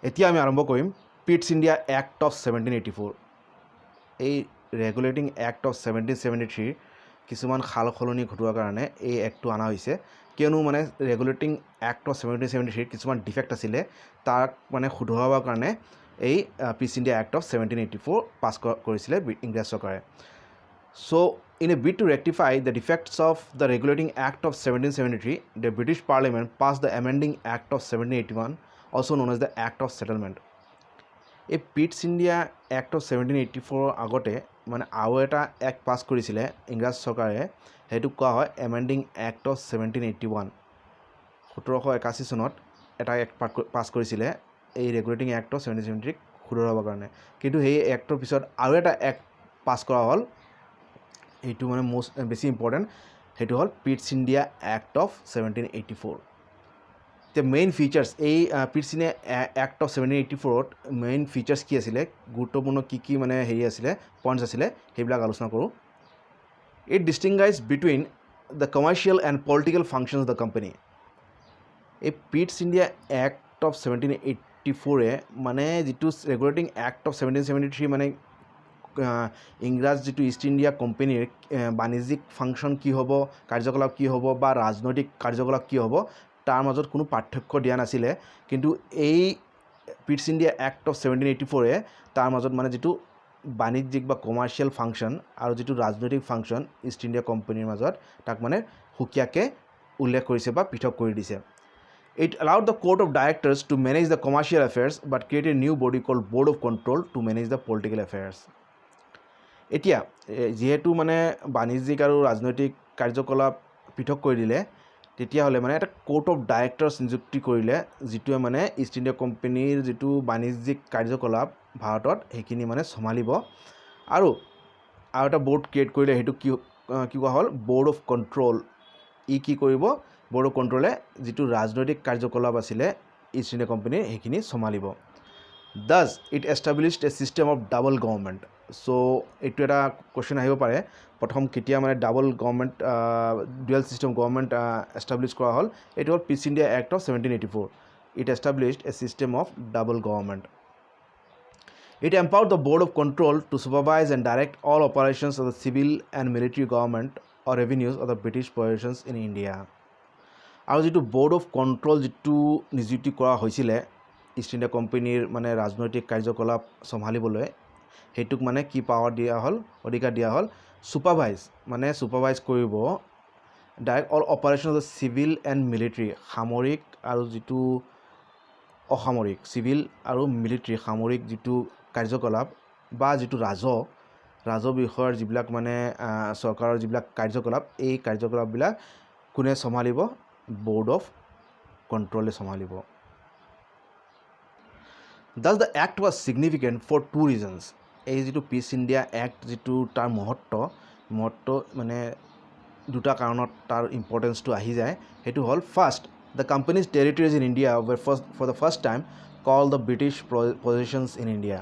এতিয়া আমি আৰম্ভ কৰিম পিটছ ইণ্ডিয়া এক্ট অফ 1784 এই ৰেগুলেটিং এক্ট অফ 1773 কিছুমান সাল সলনি ঘটোৱাৰ কাৰণে এই এক্টটো অনা হৈছে কিয়নো মানে ৰেগুলেটিং এক্ট অফ 1773 কিছুমান ডিফেক্ট আছিলে তাক মানে শুধৰাবৰ কাৰণে এই পিটছ ইণ্ডিয়া এক্ট অফ 1784 পাছ কৰিছিলে ইংৰাজ চৰকাৰে So, in a bid to rectify the defects of the Regulating Act of 1773, the British Parliament passed the Amending Act of 1781, also known as the Act of Settlement. A Pitts India Act of 1784 আগতে মানে আৰু এটা act পাছ কৰিছিলে ইংৰাজ চৰকাৰে সেইটো কোৱা হয় এমেন্ডিং এক্ট অফ 1781 1781 চনত এটা এক্ট পাছ কৰিছিলে এই ৰেগুলেটিং এক্ট অফ 1773 শুধৰাবৰ কাৰণে কিন্তু সেই এক্টৰ পিছত আৰু এটা এক্ট পাছ কৰা হ'ল এইটো মানে মোষ্ট বেছি ইম্পৰ্টেণ্ট সেইটো হ'ল Pitt's India Act of 1784 The main features এই পিটছ ইণ্ডিয়া এক্ট অফ 1784ত মেইন ফিচাৰ্ছ কি আছিলে গুৰুত্বপূৰ্ণ কি মানে হেৰি আছিলে পইণ্টছ আছিলে সেইবিলাক আলোচনা কৰোঁ It distinguishes between the commercial and political functions of the company এই পিটছ ইণ্ডিয়া এক্ট অফ 1784 মানে যিটো ৰেগুলেটিং এক্ট অফ 1773 মানে ইংৰাজ যিটো ইষ্ট ইণ্ডিয়া কোম্পানীৰ বাণিজ্যিক ফাংচন কি হ'ব কাৰ্যকলাপ কি হ'ব বা ৰাজনৈতিক কাৰ্যকলাপ কি হ'ব তাৰ মাজত কোনো পাৰ্থক্য দিয়া নাছিলে কিন্তু এই পিটছ ইণ্ডিয়া এক্ট অফ 1784 তাৰ মাজত মানে যিটো বাণিজ্যিক বা কমাৰ্চিয়েল ফাংচন আৰু যিটো ৰাজনৈতিক ফাংচন ইষ্ট ইণ্ডিয়া কোম্পানীৰ মাজত তাক মানে সুকীয়াকৈ উল্লেখ কৰিছে বা পৃথক কৰি দিছে It allowed the court of directors to manage the commercial affairs but created a new body called Board of Control to manage the political affairs. এতিয়া যেহেতু মানে বাণিজ্যিক আৰু ৰাজনৈতিক কাৰ্যকলাপ পৃথক কৰি দিলে তেতিয়াহ'লে মানে এটা কোৰ্ট অফ ডাইৰেক্টৰ্ছ নিযুক্তি কৰিলে যিটোৱে মানে ইষ্ট ইণ্ডিয়া কোম্পানীৰ যিটো বাণিজ্যিক কাৰ্যকলাপ ভাৰতত সেইখিনি মানে চম্ভালিব আৰু এটা বৰ্ড ক্ৰিয়েট কৰিলে সেইটো কি কোৱা হ'ল বৰ্ড অফ কণ্ট্ৰল ই কি কৰিব বৰ্ড অফ কণ্ট্ৰলে যিটো ৰাজনৈতিক কাৰ্যকলাপ আছিলে ইষ্ট ইণ্ডিয়া কোম্পানীৰ সেইখিনি চম্ভালিব Thus, it established a system of double government. So, এইটো এটা কোৱেশ্যন আহিব পাৰে প্ৰথম কেতিয়া মানে double government dual system government establish কৰা হ'ল এইটো হ'ল Pitt's India Act of 1784 It established a system of double government. It empowered the Board of Control to supervise and direct all operations of the civil and military government or revenues of the British possessions in India. আৰু যিটো board of control যিটো নিযুক্তি কৰা হৈছিলে east India কোম্পানীৰ মানে ৰাজনৈতিক কাৰ্যকলাপ চম্ভালিবলৈ সেইটোক মানে কি পাৱাৰ দিয়া হ'ল অধিকাৰ দিয়া হ'ল ছুপাৰভাইজ কৰিব direct all operation of the civil and military সামৰিক আৰু যিটো অসামৰিক চিভিল আৰু মিলিটাৰী সামৰিক যিটো কাৰ্যকলাপ বা যিটো ৰাজহ বিষয়ৰ যিবিলাক মানে চৰকাৰৰ যিবিলাক কাৰ্যকলাপ এই কাৰ্যকলাপবিলাক কোনে চম্ভালিব বৰ্ড অফ কণ্ট্ৰলে চম্ভালিব Thus, the act was significant for two reasons. এই যিটো পিটছ ইণ্ডিয়া এক্ট যিটো তাৰ মহত্ব মানে দুটা কাৰণত তাৰ ইম্পৰ্টেঞ্চটো আহি যায় সেইটো হ'ল first the company's territories in India were for the first time call the British possessions in India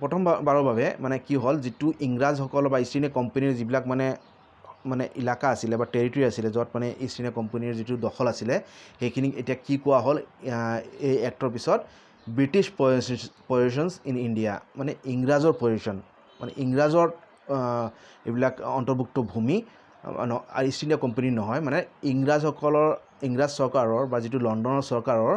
প্ৰথমবাৰৰ বাবে মানে কি হ'ল যিটো ইংৰাজসকল বা ইষ্ট ইণ্ডিয়া কোম্পানীৰ যিবিলাক মানে ইলাকা আছিলে বা টেৰিটৰি আছিলে য'ত মানে ইষ্ট ইণ্ডিয়া কোম্পানীৰ যিটো দখল আছিলে সেইখিনিক এতিয়া কি কোৱা হ'ল এই এক্টৰ পিছত ব্ৰিটিছ পজিশ্যনছ ইন ইণ্ডিয়া মানে ইংৰাজৰ পজিশ্যন মানে ইংৰাজৰ এইবিলাক অন্তৰ্ভুক্ত ভূমি আৰু ইষ্ট ইণ্ডিয়া কোম্পানী নহয় মানে ইংৰাজ চৰকাৰৰ বা যিটো লণ্ডনৰ চৰকাৰৰ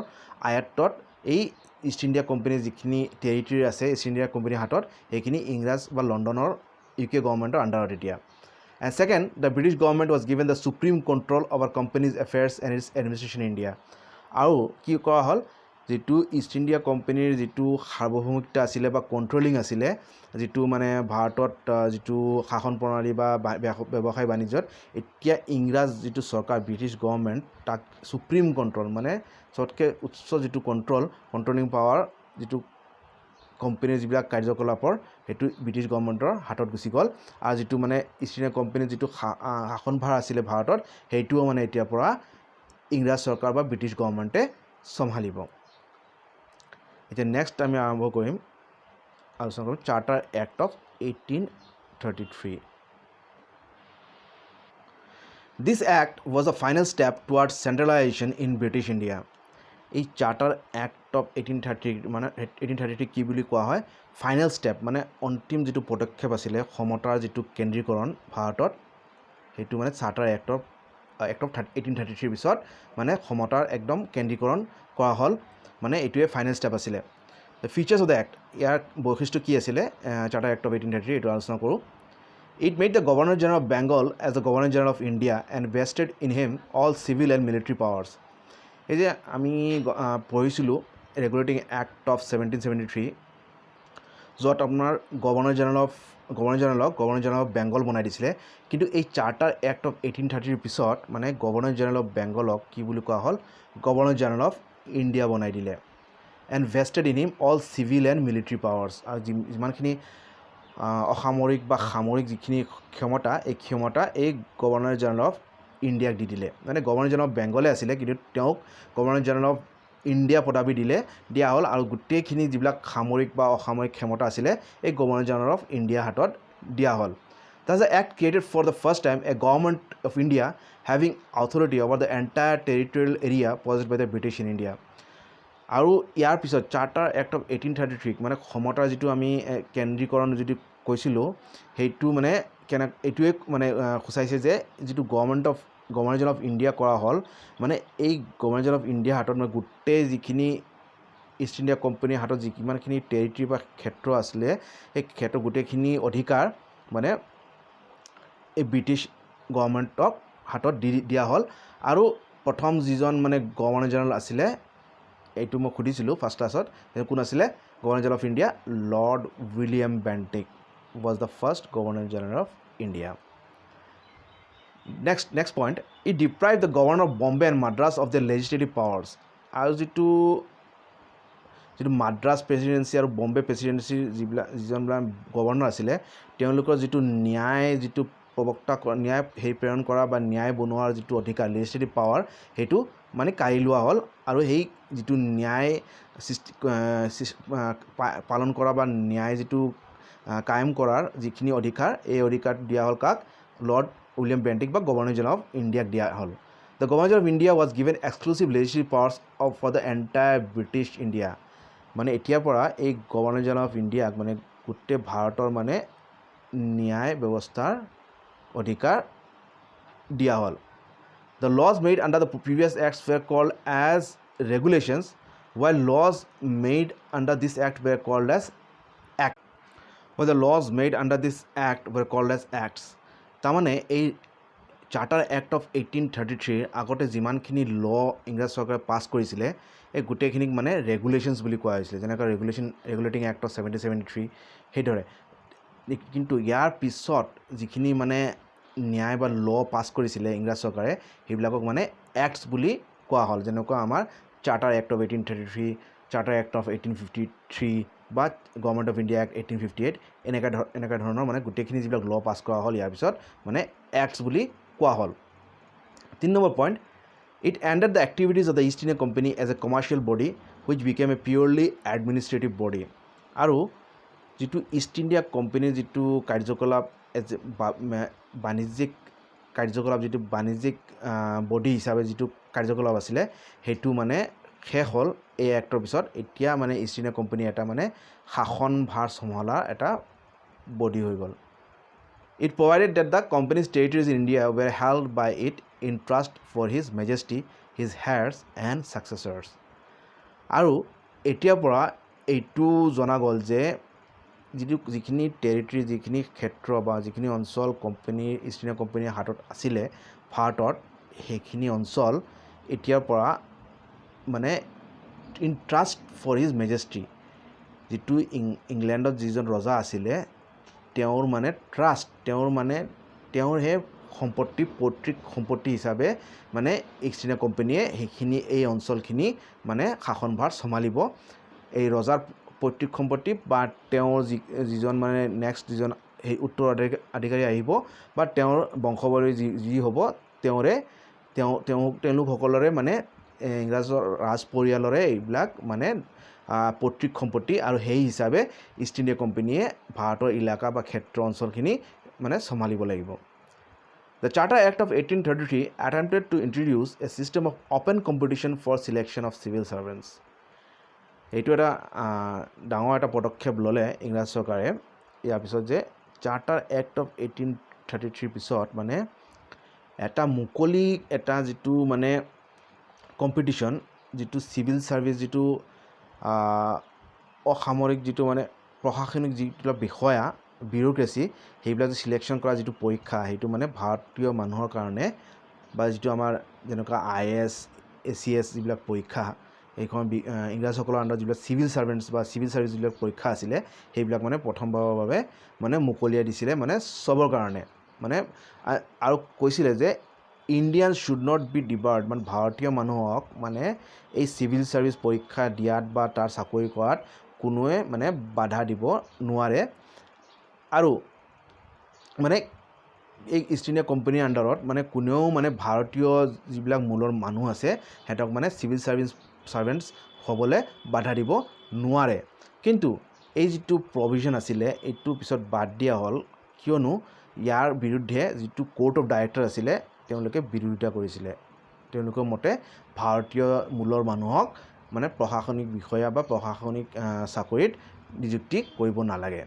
আয়ত্তত এই ইষ্ট ইণ্ডিয়া কোম্পানীৰ যিখিনি টেৰিটৰি আছে ইষ্ট ইণ্ডিয়া কোম্পানীৰ হাতত সেইখিনি ইংৰাজ বা লণ্ডনৰ UK গভৰ্ণমেণ্টৰ আণ্ডাৰত এতিয়া And second, the British government was given the supreme control over company's affairs and its administration in India. আৰু কি কৰা হ'ল যিটো ইষ্ট ইণ্ডিয়া কোম্পানীৰ যিটো সাৰ্বভৌমিকতা আছিলে বা কণ্ট্ৰলিং আছিলে যিটো মানে ভাৰতত যিটো শাসন প্ৰণালী বা ব্যৱসায় বাণিজ্যত এতিয়া ইংৰাজ যিটো চৰকাৰ ব্ৰিটিছ গভৰ্ণমেণ্ট তাক সুপ্ৰিম কণ্ট্ৰল মানে চবতকৈ উচ্চ যিটো কণ্ট্ৰলিং পাৱাৰ যিটো কোম্পানীৰ যিবিলাক কাৰ্যকলাপৰ সেইটো ব্ৰিটিছ গভৰ্ণমেণ্টৰ হাতত গুচি গ'ল আৰু যিটো মানে ইষ্ট ইণ্ডিয়া কোম্পানীৰ যিটো শাসনভাৰ আছিলে ভাৰতত সেইটোও মানে এতিয়াৰ পৰা ইংৰাজ চৰকাৰ বা ব্ৰিটিছ গভৰ্ণমেণ্টে চম্ভালিব এতিয়া নেক্সট আমি আৰম্ভ কৰিম আলোচনা কৰিম charter act of 1833 This act was a final step towards centralization in British India. এই চাৰ্টাৰ এক্ট অফ 1830 মানে 1833 কি বুলি কোৱা হয় ফাইনেল ষ্টেপ মানে অন্তিম যিটো পদক্ষেপ আছিলে ক্ষমতাৰ যিটো কেন্দ্ৰীকৰণ ভাৰতত সেইটো মানে চাৰ্টাৰ এক্ট অফ 1833 পিছত মানে ক্ষমতাৰ একদম কেন্দ্ৰীকৰণ কৰা হ'ল মানে এইটোৱে ফাইনেল ষ্টেপ আছিলে the features of the act ইয়াৰ বৈশিষ্ট্য কি আছিলে চাৰ্টাৰ এক্ট অফ 1833 এইটো আলোচনা কৰোঁ It made the Governor-General of Bengal as the Governor-General of India and vested in him all civil and military powers. এই যে আমি পঢ়িছিলোঁ ৰেগুলেটিং এক্ট অফ 1773 য'ত আপোনাৰ গভৰ্ণৰ জেনেৰেল অফ বেংগল বনাই দিছিলে কিন্তু এই চাৰ্টাৰ এক্ট অফ 1830 পিছত মানে গভৰ্ণৰ জেনেৰেল অফ বেংগলক কি বুলি কোৱা হ'ল গভৰ্ণৰ জেনেৰেল অফ ইণ্ডিয়া বনাই দিলে and vested in him all civil and military powers আৰু যিমানখিনি অসামৰিক বা সামৰিক যিখিনি ক্ষমতা এই গভৰ্ণৰ জেনেৰেল অফ ইণ্ডিয়াক দি দিলে মানে গভৰ্ণৰ জেনেৰেল অফ বেংগলে আছিলে কিন্তু তেওঁক গভৰ্ণৰ জেনেৰেল অফ ইণ্ডিয়া পদবী দিয়া হ'ল আৰু গোটেইখিনি যিবিলাক সামৰিক বা অসামৰিক ক্ষমতা আছিলে এই গভৰ্ণৰ জেনেৰেল অফ ইণ্ডিয়াৰ হাতত দিয়া হ'ল Thus, the act created for the first time a government of India having authority over the entire territorial area possessed by the British in India. আৰু ইয়াৰ পিছত চাৰ্টাৰ এক্ট অফ 1833 মানে ক্ষমতাৰ যিটো আমি কেন্দ্ৰীকৰণ যদি কৈছিলোঁ সেইটো মানে এইটোৱে মানে সূচাইছে যে যিটো গভৰ্ণৰ জেনেৰেল অফ ইণ্ডিয়া কৰা হ'ল মানে এই গভৰ্ণৰ জেনেৰেল অফ ইণ্ডিয়াৰ হাতত মানে গোটেই যিখিনি ইষ্ট ইণ্ডিয়া কোম্পানীৰ হাতত যিমানখিনি টেৰিটৰী বা ক্ষেত্ৰ আছিলে সেই ক্ষেত্ৰ গোটেইখিনি অধিকাৰ মানে এই ব্ৰিটিছ গভৰ্ণমেণ্টক হাতত দিয়া হ'ল আৰু প্ৰথম যিজন মানে গভৰ্ণৰ জেনেৰেল আছিলে এইটো মই সুধিছিলোঁ ফাৰ্ষ্ট ক্লাছত কোন আছিলে governor general of India lord William Bentinck was the first Governor General of India. Next point, it deprived the Governor of Bombay and Madras of their legislative powers. আৰু যিটো Madras presidency আৰু বম্বে প্ৰেচিডেঞ্চিৰ যিজনবিলাক গভৰ্ণৰ আছিলে তেওঁলোকৰ যিটো প্ৰবক্তা ন্যায় প্ৰেৰণ কৰা বা ন্যায় বনোৱাৰ যিটো অধিকাৰ লেজিসলেটিভ পাৱাৰ সেইটো মানে কাঢ়ি লোৱা হ'ল আৰু সেই যিটো ন্যায় পালন কৰা বা ন্যায় যিটো কায়েম কৰাৰ যিখিনি অধিকাৰ এই অধিকাৰ দিয়া হ'ল কাক লৰ্ড উইলিয়াম বেণ্টিক বা গভৰ্ণৰ জেনেৰেল অফ ইণ্ডিয়াক দিয়া হ'ল the governor general of India was given exclusive legislative powers for the entire British India মানে এতিয়াৰ পৰা এই গভৰ্ণৰ জেনেৰেল অফ ইণ্ডিয়াক মানে গোটেই ভাৰতৰ মানে ন্যায় ব্যৱস্থাৰ অধিকাৰ দিয়া হ'ল the laws made under the previous acts were called as regulations while laws made under this act were called as acts. The laws made under this act were called as acts. তাৰমানে এই charter act of 1833 আগতে যিমানখিনি ল ইংৰাজ চৰকাৰে পাছ কৰিছিলে এই গোটেইখিনিক মানে ৰেগুলেশ্যনছ বুলি কোৱা হৈছিলে যেনেকৈ ৰেগুলেটিং এক্ট অফ 1773 সেইদৰে কিন্তু ইয়াৰ পিছত যিখিনি মানে ন্যায় বা ল পাছ কৰিছিলে ইংৰাজ চৰকাৰে সেইবিলাকক মানে এক্টছ বুলি কোৱা হ'ল যেনেকুৱা আমাৰ charter act of 1833 charter act of 1853 বা গভৰ্ণমেণ্ট অফ ইণ্ডিয়া এক্ট 1858 এনেকুৱা ধৰণৰ মানে গোটেইখিনি যিবিলাক ল পাছ কৰা হ'ল ইয়াৰ পিছত মানে এক্টছ বুলি কোৱা হ'ল 3 number point it ended the activities of the East India company as a commercial body which became a purely administrative body আৰু যিটো ইষ্ট ইণ্ডিয়া কোম্পানীৰ যিটো কাৰ্যকলাপ বাণিজ্যিক কাৰ্যকলাপ যিটো বাণিজ্যিক বডি হিচাপে যিটো কাৰ্যকলাপ আছিলে সেইটো মানে শেষ হ'ল এই এক্টৰ পিছত এতিয়া মানে ইষ্ট ইণ্ডিয়া কোম্পানী এটা মানে শাসনভাৰ চম্ভালাৰ এটা বডি হৈ গ'ল it provided that the company's territories in India were held by it in trust for his majesty his heirs and successors আৰু এতিয়াৰ পৰা এইটো জনা গ'ল যে যিখিনি টেৰিটৰি যিখিনি ক্ষেত্ৰ বা যিখিনি অঞ্চল ইষ্ট ইণ্ডিয়া কোম্পানীৰ হাতত আছিলে ভাৰতত সেইখিনি অঞ্চল এতিয়াৰ পৰা মানে ইন ট্ৰাষ্ট ফৰ হিজ মেজেষ্টি যিটো ইংলেণ্ডত যিজন ৰজা আছিলে তেওঁৰ মানে ট্ৰাষ্ট তেওঁৰ সেই সম্পত্তি পৈতৃক সম্পত্তি হিচাপে মানে ইষ্ট ইণ্ডিয়া কোম্পানীয়ে সেইখিনি এই অঞ্চলখিনি মানে শাসনভাৰ চম্ভালিব এই ৰজাৰ পৈতৃক সম্পত্তি বা তেওঁৰ যিজন মানে নেক্সট যিজন সেই উত্তৰাধিকাৰী আহিব বা তেওঁৰ বংশৱলী যি হ'ব তেওঁলোকসকলৰে মানে ইংৰাজৰ ৰাজ পৰিয়ালৰে এইবিলাক মানে পৈতৃক সম্পত্তি আৰু সেই হিচাপে ইষ্ট ইণ্ডিয়া কোম্পানীয়ে ভাৰতৰ এলেকা বা ক্ষেত্ৰ অঞ্চলখিনি মানে চম্ভালিব লাগিব The Charter Act of 1833 attempted to introduce a system of open competition for selection of civil servants. এইটো এটা ডাঙৰ এটা পদক্ষেপ ল'লে ইংৰাজ চৰকাৰে ইয়াৰ পিছত যে চাৰ্টাৰ এক্ট অফ 1833 পিছত মানে এটা মুকলি এটা যিটো মানে কম্পিটিশ্যন যিটো চিভিল সাৰ্ভিস যিটো অসামৰিক যিটো মানে প্ৰশাসনিক যিটো বিষয়া বিউৰোক্ৰেসি সেইবিলাক সিলেকশ্যন কৰা যিটো পৰীক্ষা সেইটো মানে ভাৰতীয় মানুহৰ কাৰণে বা যিটো আমাৰ যেনেকুৱা IAS ACS যিবিলাক পৰীক্ষা এইখন ইংৰাজসকলৰ আণ্ডাৰত যিবিলাক চিভিল সাৰ্ভেণ্টছ বা চিভিল সাৰ্ভিস যিবিলাক পৰীক্ষা আছিলে সেইবিলাক মানে প্ৰথমবাৰৰ বাবে মানে মুকলিয়াই দিছিলে মানে সবৰ কাৰণে মানে আৰু কৈছিলে যে ইণ্ডিয়ান শুড নট বি ডিবাৰ্ড মানে ভাৰতীয় মানুহক মানে এই চিভিল সাৰ্ভিস পৰীক্ষা দিয়াত বা তাৰ চাকৰি কৰাত কোনোৱে মানে বাধা দিব নোৱাৰে আৰু মানে এই ইষ্ট ইণ্ডিয়া কোম্পানীৰ আণ্ডাৰত মানে কোনেও মানে ভাৰতীয় যিবিলাক মূলৰ মানুহ আছে হেতক মানে চিভিল সাৰ্ভেণ্টছ হ'বলৈ বাধা দিব নোৱাৰে কিন্তু এই যিটো প্ৰভিজন আছিলে এইটো পিছত বাদ দিয়া হ'ল কিয়নো ইয়াৰ বিৰুদ্ধে যিটো কোৰ্ট অফ ডাইৰেক্টৰ আছিলে তেওঁলোকে বিৰোধিতা কৰিছিলে তেওঁলোকৰ মতে ভাৰতীয় মূলৰ মানুহক মানে প্ৰশাসনিক বিষয়া বা প্ৰশাসনিক চাকৰিত নিযুক্তি কৰিব নালাগে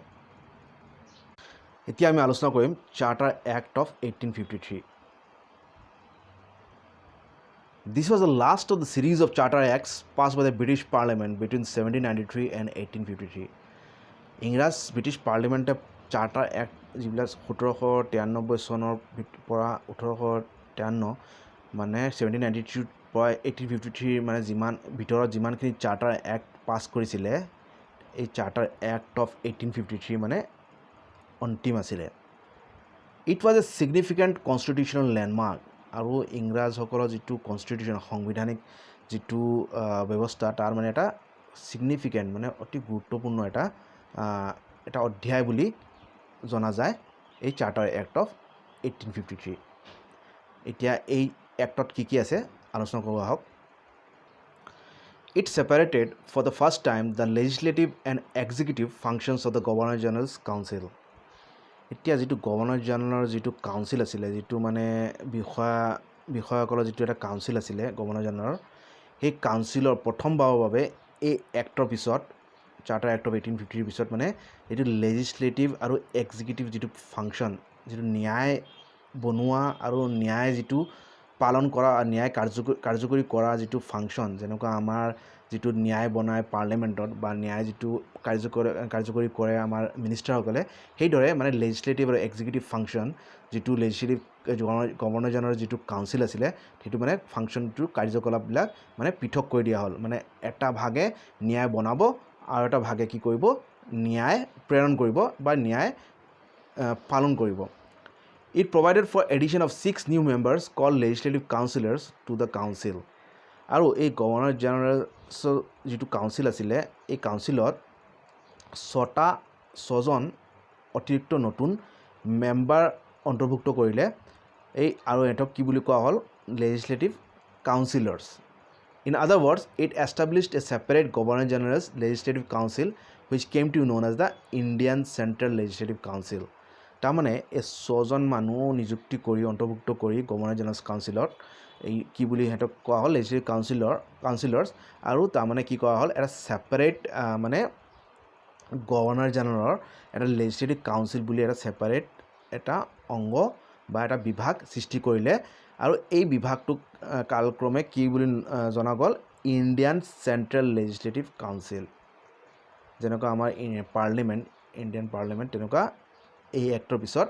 এতিয়া আমি আলোচনা কৰিম charter act of 1853 This was the last of the series of charter acts passed by the British Parliament between 1793 and 1853 ইংৰাজ ব্ৰিটিছ পাৰ্লিমেণ্টে চাৰ্টাৰ এক্ট যিবিলাক 1793 চনৰ পৰা 1853 মানে 1793 পৰা 1853 মানে যিমানখিনি চাৰ্টাৰ এক্ট পাছ কৰিছিলে এই চাৰ্টাৰ এক্ট অফ 1853 মানে অন্তিম আছিলে it was a significant constitutional landmark আৰু ইংৰাজসকলৰ যিটো কনষ্টিটিউশ্যন সাংবিধানিক যিটো ব্যৱস্থা তাৰ মানে এটা সিগনিফিকেণ্ট মানে অতি গুৰুত্বপূৰ্ণ এটা অধ্যায় বুলি জনা যায় এই চাৰ্টাৰ এক্ট অফ 1853 এতিয়া এই এক্টত কি আছে আলোচনা কৰোঁ আহক It separated for the first time the legislative and executive functions of the Governor-General's Council. এতিয়া যিটো গভৰ্ণৰ জেনেৰেলৰ যিটো কাউন্সিল আছিলে যিটো মানে বিষয়াসকলৰ যিটো এটা কাউন্সিল আছিলে গভৰ্ণৰ জেনেৰেলৰ সেই কাউন্সিলৰ প্ৰথমবাৰৰ বাবে এই এক্টৰ পিছত চাৰ্টাৰ এক্ট অফ 1853 পিছত মানে এইটো লেজিসলেটিভ আৰু এক্সিকিউটিভ যিটো ফাংচন যিটো ন্যায় বনোৱা আৰু ন্যায় যিটো পালন কৰা ন্যায় কাৰ্যকৰী কৰা যিটো ফাংচন যেনেকুৱা আমাৰ যিটো ন্যায় বনায় পাৰ্লিমেণ্টত বা ন্যায় যিটো কাৰ্যকৰী কৰে আমাৰ মিনিষ্টাৰসকলে সেইদৰে মানে লেজিসলেটিভ আৰু এক্সিকিউটিভ ফাংচন যিটো লেজিসলেটিভ গভৰ্ণৰ জেনেৰেলৰ যিটো কাউন্সিল আছিলে সেইটো মানে ফাংচনটোৰ কাৰ্যকলাপবিলাক মানে পৃথক কৰি দিয়া হ'ল মানে এটা ভাগে ন্যায় বনাব আৰু এটা ভাগে কি কৰিব ন্যায় প্ৰেৰণ কৰিব বা ন্যায় পালন কৰিব It provided for addition of 6 new members called legislative councillors to the council. আৰু এই গভৰ্ণৰ জেনেৰেলৰ যিটো কাউন্সিল আছিলে এই কাউন্সিলত 6জন অতিৰিক্ত নতুন মেম্বাৰ অন্তৰ্ভুক্ত কৰিলে এই আৰু এটক কি বুলি কোৱা হ'ল legislative councillors. In other words, it established a separate Governor-General's Legislative Council which came to be known as the Indian Central Legislative Council. তাৰমানে এই 6জন মানুহ নিযুক্তি কৰি অন্তৰ্ভুক্ত কৰি গভৰ্ণৰ জেনেৰেল কাউন্সিলত এই কি বুলি হেতক কোৱা হ'ল লেজিসলেটিভ কাউন্সিলৰ্ছ আৰু তাৰমানে কি কোৱা হ'ল এটা সেপাৰেট মানে গভৰ্ণৰ জেনেৰেলৰ এটা লেজিসলেটিভ কাউন্সিল বুলি এটা সেপাৰেট এটা অংগ বা এটা বিভাগ সৃষ্টি কৰিলে আৰু এই বিভাগটোক কালক্ৰমে কি বুলি জনা গ'ল ইণ্ডিয়ান চেণ্ট্ৰেল লেজিসলেটিভ কাউন্সিল যেনেকুৱা আমাৰ ইণ্ডিয়ান পাৰ্লিমেণ্ট তেনেকুৱা এই এক্টৰ পিছত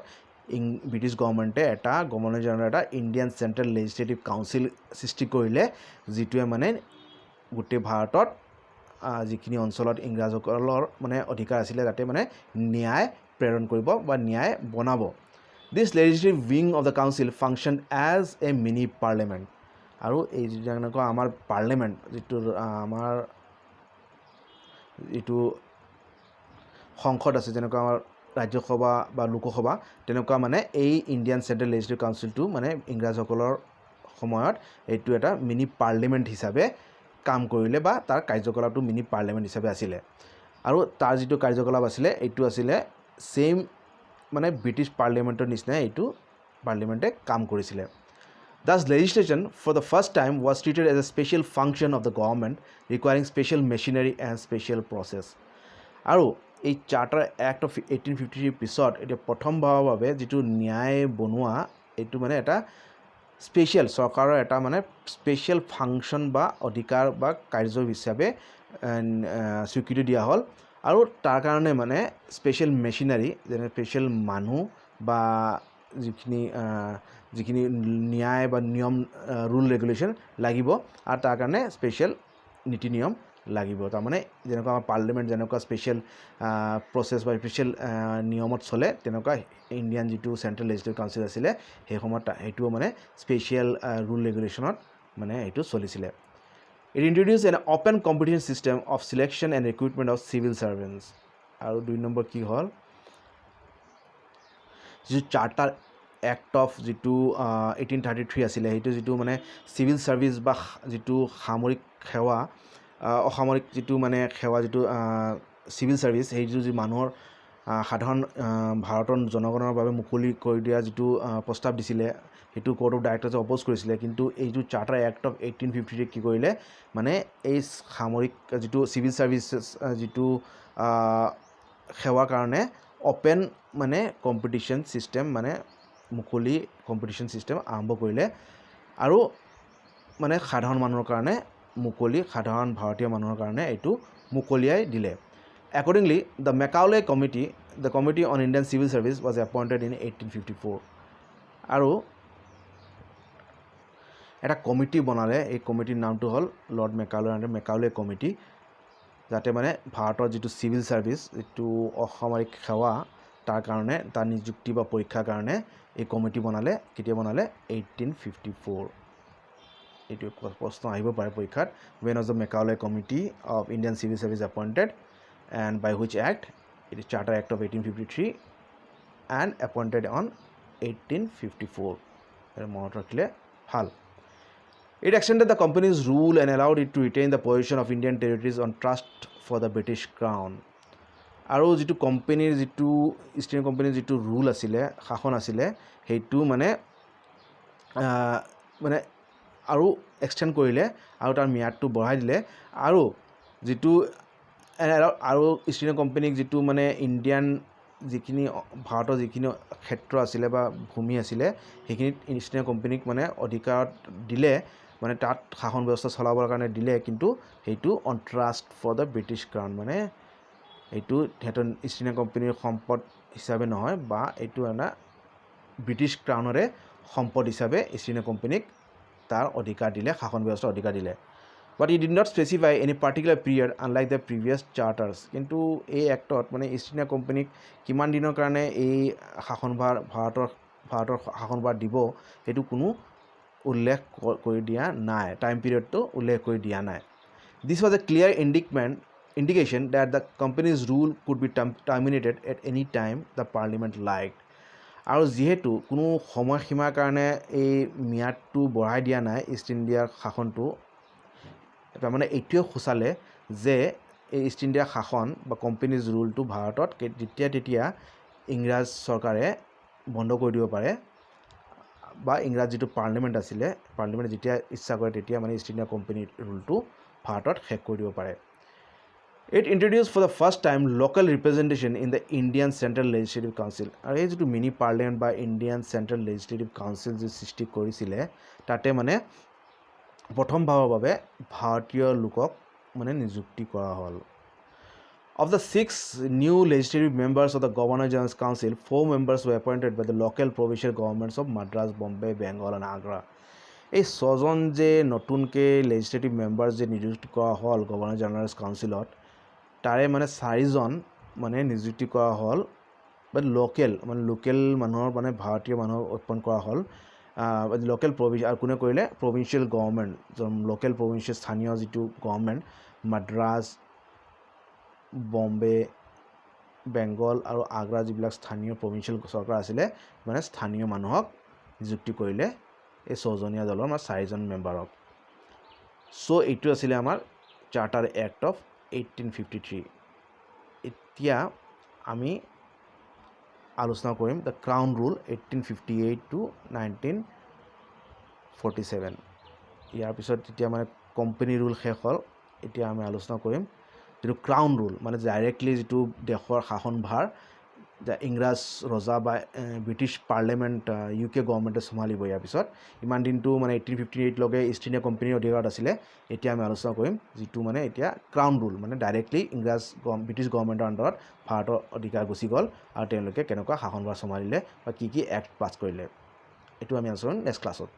ব্ৰিটিছ গভৰ্ণমেণ্টে এটা গভৰ্ণৰ জেনেৰেল এটা ইণ্ডিয়ান চেণ্ট্ৰেল লেজিসলেটিভ কাউন্সিল সৃষ্টি কৰিলে যিটোৱে মানে গোটেই ভাৰতত যিখিনি অঞ্চলত ইংৰাজসকলৰ মানে অধিকাৰ আছিলে তাতে মানে ন্যায় প্ৰেৰণ কৰিব বা ন্যায় বনাব This legislative wing of the council functioned as a mini parliament আৰু এই যেনেকুৱা আমাৰ পাৰ্লিমেণ্ট যিটো আমাৰ এইটো সংসদ আছে যেনেকুৱা আমাৰ ৰাজ্যসভা বা লোকসভা তেনেকুৱা মানে এই ইণ্ডিয়ান চেণ্ট্ৰেল লেজিসলেটিভ কাউন্সিলটো মানে ইংৰাজসকলৰ সময়ত এইটো এটা মিনি পাৰ্লিমেণ্ট হিচাপে কাম কৰিলে বা তাৰ কাৰ্যকলাপটো মিনি পাৰ্লিমেণ্ট হিচাপে আছিলে আৰু তাৰ যিটো কাৰ্যকলাপ আছিলে এইটো আছিলে সেম মানে ব্ৰিটিছ পাৰ্লিমেণ্টৰ নিচিনা এইটো পাৰ্লিমেণ্টে কাম কৰিছিলে Thus, legislation for the first time was treated as a special function of the government, requiring special machinery and special process. আৰু এই চাৰ্টাৰ এক্ট অফ 1853 পিছত এতিয়া প্ৰথমবাৰৰ বাবে যিটো ন্যায় বনোৱা এইটো মানে এটা স্পেচিয়েল চৰকাৰৰ এটা মানে স্পেচিয়েল ফাংচন বা অধিকাৰ বা কাৰ্য হিচাপে স্বীকৃতি দিয়া হ'ল আৰু তাৰ কাৰণে মানে স্পেচিয়েল মেচিনাৰী যেনে স্পেচিয়েল মানুহ বা যিখিনি ন্যায় বা নিয়ম ৰুল ৰেগুলেশ্যন লাগিব আৰু তাৰ কাৰণে স্পেচিয়েল নীতি নিয়ম লাগিব তাৰমানে যেনেকুৱা আমাৰ পাৰ্লিমেণ্ট যেনেকুৱা স্পেচিয়েল প্ৰচেছ বা স্পেচিয়েল নিয়মত চলে তেনেকুৱা ইণ্ডিয়ান যিটো চেণ্ট্ৰেল লেজিছলেটিভ কাউন্সিল আছিলে সেই সময়ত সেইটোও মানে স্পেচিয়েল ৰুল ৰেগুলেশ্যনত মানে এইটো চলিছিলে It introduced an open competition system of selection and recruitment of civil servants আৰু 2 নম্বৰ কি হ'ল যিটো চাৰ্টাৰ এক্ট অফ যিটো 1833 আছিলে সেইটো যিটো মানে চিভিল ছাৰ্ভিচ বা যিটো সামৰিক সেৱা অসামৰিক যিটো মানে সেৱা যিটো চিভিল ছাৰ্ভিচ সেইটো যি মানুহৰ সাধাৰণ ভাৰতৰ জনগণৰ বাবে মুকলি কৰি দিয়া যিটো প্ৰস্তাৱ দিছিলে সেইটো কোৰ্ট অফ ডাইৰেক্টৰ্ছে অপ'জ কৰিছিলে কিন্তু এইটো চাৰ্টাৰ এক্ট অফ 1853 কি কৰিলে মানে এই সামৰিক যিটো চিভিল ছাৰ্ভিচেছ যিটো সেৱাৰ কাৰণে অপেন মানে কম্পিটিশ্যন ছিষ্টেম মানে মুকলি কম্পিটিশ্যন ছিষ্টেম আৰম্ভ কৰিলে আৰু মানে সাধাৰণ মানুহৰ কাৰণে মুকলি সাধাৰণ ভাৰতীয় মানুহৰ কাৰণে এইটো মুকলিয়াই দিলে Accordingly, the Macaulay Committee, the Committee on Indian Civil Service was appointed in 1854 আৰু এটা কমিটি বনালে এই কমিটিৰ নামটো হ'ল লৰ্ড মেকাউলে আণ্ডাৰ মেকাউলে কমিটি যাতে মানে ভাৰতৰ যিটো চিভিল ছাৰ্ভিচ যিটো অসামৰিক সেৱা তাৰ কাৰণে তাৰ নিযুক্তি বা পৰীক্ষাৰ কাৰণে এই কমিটি বনালে কেতিয়া বনালে 1854 এইটো প্ৰশ্ন আহিব পাৰে পৰীক্ষাত when was the Macaulay Committee of Indian Civil Service appointed and by which act it is Charter Act of 1853 and appointed on 1854 মনত ৰাখিলে ভাল It extended the company's rule and allowed it to retain the possession of Indian territories on trust for the British Crown আৰু যিটো কোম্পানীৰ যিটো east India কোম্পানীৰ যিটো rule আছিলে শাসন আছিলে সেইটো মানে আৰু এক্সটেণ্ড কৰিলে আৰু তাৰ ম্যাদটো বঢ়াই দিলে আৰু যিটো আৰু ইষ্ট ইণ্ডিয়া কোম্পানীক যিটো মানে ইণ্ডিয়ান যিখিনি ভাৰতৰ যিখিনি ক্ষেত্ৰ আছিলে বা ভূমি আছিলে সেইখিনিত ইষ্ট ইণ্ডিয়া কোম্পানীক মানে অধিকাৰত দিলে মানে তাত শাসন ব্যৱস্থা চলাবৰ কাৰণে দিলে কিন্তু সেইটো on trust for the British crown মানে এইটো সিহঁতৰ ইষ্ট ইণ্ডিয়া কোম্পানীৰ সম্পদ হিচাপে নহয় বা এইটো এটা ব্ৰিটিছ ক্ৰাউনৰে সম্পদ হিচাপে ইষ্ট ইণ্ডিয়া কোম্পানীক তাৰ অধিকাৰ দিলে শাসন ব্যৱস্থাৰ অধিকাৰ দিলে But it did not specify any particular period unlike the previous charters. কিন্তু এই এক্টত মানে ইষ্ট ইণ্ডিয়া কোম্পানীক কিমান দিনৰ কাৰণে এই শাসনভাৰ ভাৰতৰ শাসনভাৰ দিব সেইটো কোনো উল্লেখ কৰি দিয়া নাই টাইম পিৰিয়ডটো উল্লেখ কৰি দিয়া নাই This was a clear indication that the company's rule could be terminated at any time the parliament liked. আৰু যিহেতু কোনো সময়সীমাৰ কাৰণে এই ম্যাদটো বঢ়াই দিয়া নাই ইষ্ট ইণ্ডিয়াৰ শাসনটো তাৰমানে এইটোৱে সূচালে যে এই ইষ্ট ইণ্ডিয়া শাসন বা কোম্পানীজ ৰুলটো ভাৰতত তেতিয়া ইংৰাজ চৰকাৰে বন্ধ কৰি দিব পাৰে বা ইংৰাজ যিটো পাৰ্লিমেণ্ট আছিলে পাৰ্লিমেণ্টে যেতিয়া ইচ্ছা কৰে তেতিয়া মানে ইষ্ট ইণ্ডিয়া কোম্পানীৰ ৰুলটো ভাৰতত শেষ কৰি দিব পাৰে It introduced for the first time local representation in the Indian Central Legislative Council আৰু এই যিটো মিনি পাৰ্লিমেণ্ট বা ইণ্ডিয়ান চেণ্ট্ৰেল লেজিছলেটিভ কাউন্সিল যি সৃষ্টি কৰিছিলে তাতে মানে প্ৰথমবাৰৰ বাবে ভাৰতীয় লোকক মানে নিযুক্তি কৰা হ'ল Of the 6 new legislative members of the Governor-General's Council, 4 members were appointed by the local provincial governments of Madras, Bombay, Bengal and Agra. এই 6জন যে নতুনকৈ লেজিছলেটিভ মেম্বাৰ্ছ যে নিযুক্তি কৰা হ'ল গভৰ্ণৰ জেনেৰেলছ কাউন্সিলত তাৰে মানে 4জন মানে নিযুক্তি কৰা হ'ল বা লোকেল মানুহৰ মানে ভাৰতীয় মানুহক অৰ্পণ কৰা হ'ল লোকেল প্ৰভিন্স আৰু কোনে কৰিলে প্ৰভিন্সিয়েল গভৰ্ণমেণ্ট লোকেল প্ৰভিন্সিয়েল স্থানীয় যিটো গভৰ্ণমেণ্ট মাদ্ৰাজ বম্বে বেংগল আৰু আগ্ৰা যিবিলাক স্থানীয় প্ৰভিন্সিয়েল চৰকাৰ আছিলে মানে স্থানীয় মানুহক নিযুক্তি কৰিলে এই 6জনীয়া দলৰ আমাৰ 4জন মেম্বাৰক এইটো আছিলে আমাৰ চাৰ্টাৰ এক্ট অফ 1853 এতিয়া আমি আলোচনা কৰিম দ্য ক্ৰাউন ৰুল 1858 to 1947 ইয়াৰ পিছত যেতিয়া মানে কোম্পানী ৰুল শেষ হ'ল এতিয়া আমি আলোচনা কৰিম যিটো ক্ৰাউন ৰুল মানে ডাইৰেক্টলি যিটো দেশৰ শাসনভাৰ ইংৰাজ ৰজা বা ব্ৰিটিছ পাৰ্লিয়ামেণ্ট UK গভৰ্ণমেণ্টে চম্ভালিব ইয়াৰ পিছত ইমান দিনটো মানে 1858 লগে ইষ্ট ইণ্ডিয়া কোম্পানীৰ অধিকাৰত আছিলে এতিয়া আমি আলোচনা কৰিম যিটো মানে এতিয়া ক্ৰাউন ৰুল মানে ডাইৰেক্টলি ব্ৰিটিছ গভৰ্ণমেণ্টৰ আণ্ডাৰত ভাৰতৰ অধিকাৰ গুচি গ'ল আৰু তেওঁলোকে কেনেকুৱা শাসনভাৰ চম্ভালিলে বা কি এক্ট পাছ কৰিলে এইটো আমি আলোচনা কৰিম নেক্সট ক্লাছত